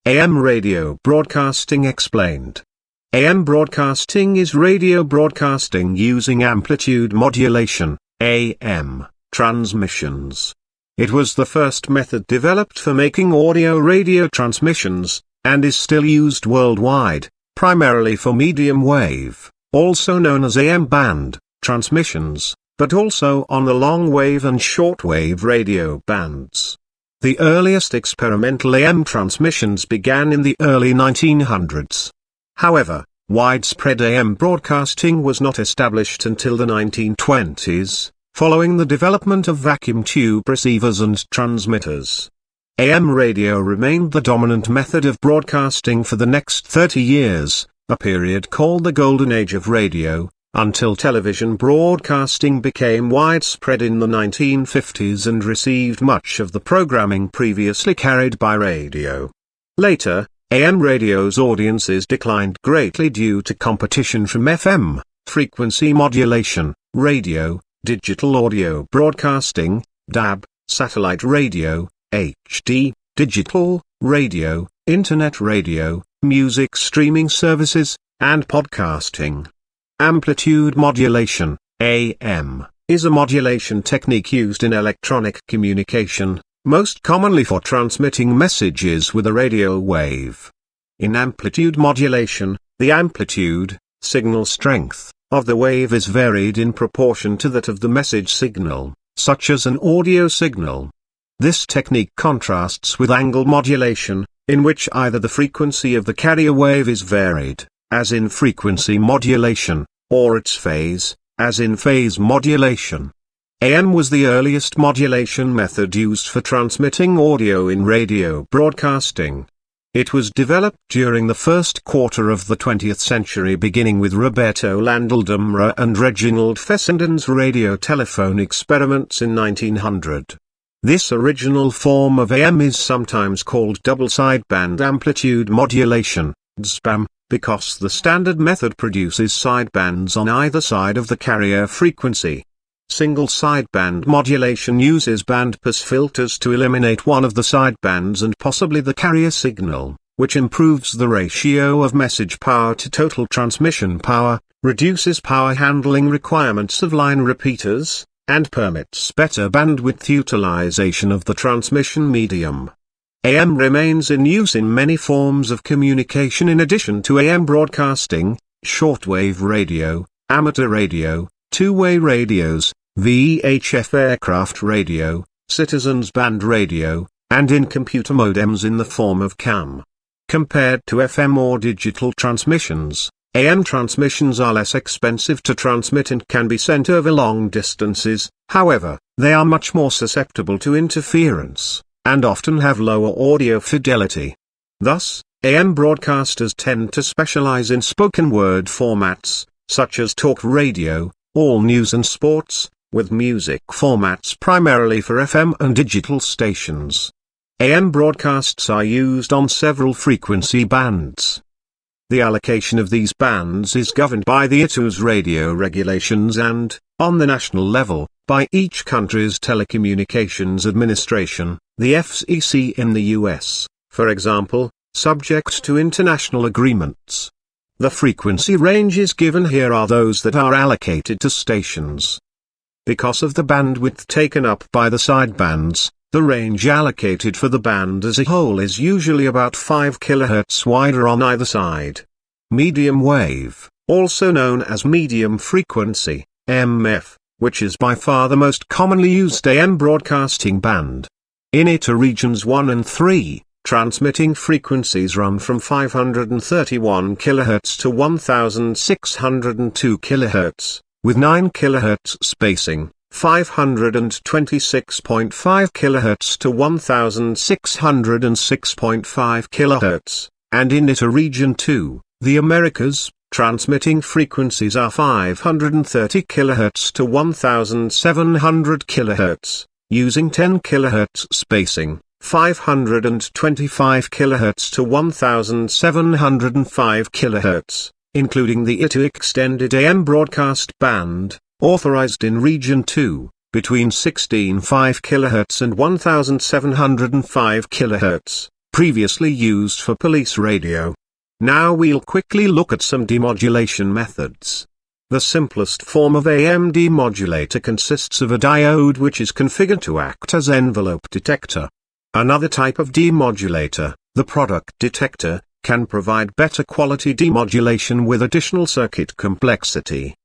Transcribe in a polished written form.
AM radio broadcasting explained. AM broadcasting is radio broadcasting using amplitude modulation, AM, transmissions. It was the first method developed for making audio radio transmissions, and is still used worldwide, primarily for medium wave, also known as AM band, transmissions, but also on the long wave and shortwave radio bands. The earliest experimental AM transmissions began in the early 1900s. However, widespread AM broadcasting was not established until the 1920s, following the development of vacuum tube receivers and transmitters. AM radio remained the dominant method of broadcasting for the next 30 years, a period called the Golden Age of radio, until television broadcasting became widespread in the 1950s and received much of the programming previously carried by radio. Later, AM radio's audiences declined greatly due to competition from FM, frequency modulation, radio, digital audio broadcasting, DAB, satellite radio, HD, digital, radio, internet radio, music streaming services, and podcasting. Amplitude modulation, AM, is a modulation technique used in electronic communication, most commonly for transmitting messages with a radio wave. In amplitude modulation, the amplitude, signal strength, of the wave is varied in proportion to that of the message signal, such as an audio signal. This technique contrasts with angle modulation, in which either the frequency of the carrier wave is varied, as in frequency modulation, or its phase, as in phase modulation. AM was the earliest modulation method used for transmitting audio in radio broadcasting. It was developed during the first quarter of the 20th century, beginning with Roberto Landeldumra and Reginald Fessenden's radio telephone experiments in 1900. This original form of AM is sometimes called double sideband amplitude modulation, DSPAM, because the standard method produces sidebands on either side of the carrier frequency. Single sideband modulation uses bandpass filters to eliminate one of the sidebands and possibly the carrier signal, which improves the ratio of message power to total transmission power, reduces power handling requirements of line repeaters, and permits better bandwidth utilization of the transmission medium. AM remains in use in many forms of communication in addition to AM broadcasting, shortwave radio, amateur radio, two-way radios, VHF aircraft radio, citizens band radio, and in computer modems in the form of CAM. Compared to FM or digital transmissions, AM transmissions are less expensive to transmit and can be sent over long distances. However, they are much more susceptible to interference, and often have lower audio fidelity. Thus, AM broadcasters tend to specialize in spoken word formats, such as talk radio, all news and sports, with music formats primarily for FM and digital stations. AM broadcasts are used on several frequency bands. The allocation of these bands is governed by the ITU's radio regulations and, on the national level, by each country's telecommunications administration, the FCC in the US, for example, subject to international agreements. The frequency ranges given here are those that are allocated to stations. Because of the bandwidth taken up by the sidebands, the range allocated for the band as a whole is usually about 5 kHz wider on either side. Medium wave, also known as medium frequency, MF, which is by far the most commonly used AM broadcasting band. In it are regions 1 and 3, transmitting frequencies run from 531 kHz to 1602 kHz, with 9 kHz spacing, 526.5 kHz to 1606.5 kHz, and in it are region 2, the Americas, transmitting frequencies are 530 kHz to 1700 kHz, using 10 kHz spacing, 525 kHz to 1705 kHz, including the ITU Extended AM broadcast band, authorized in region 2, between 16.5 kHz and 1705 kHz. previously used for police radio. Now we'll quickly look at some demodulation methods. The simplest form of AM demodulator consists of a diode which is configured to act as envelope detector. Another type of demodulator, the product detector, can provide better quality demodulation with additional circuit complexity.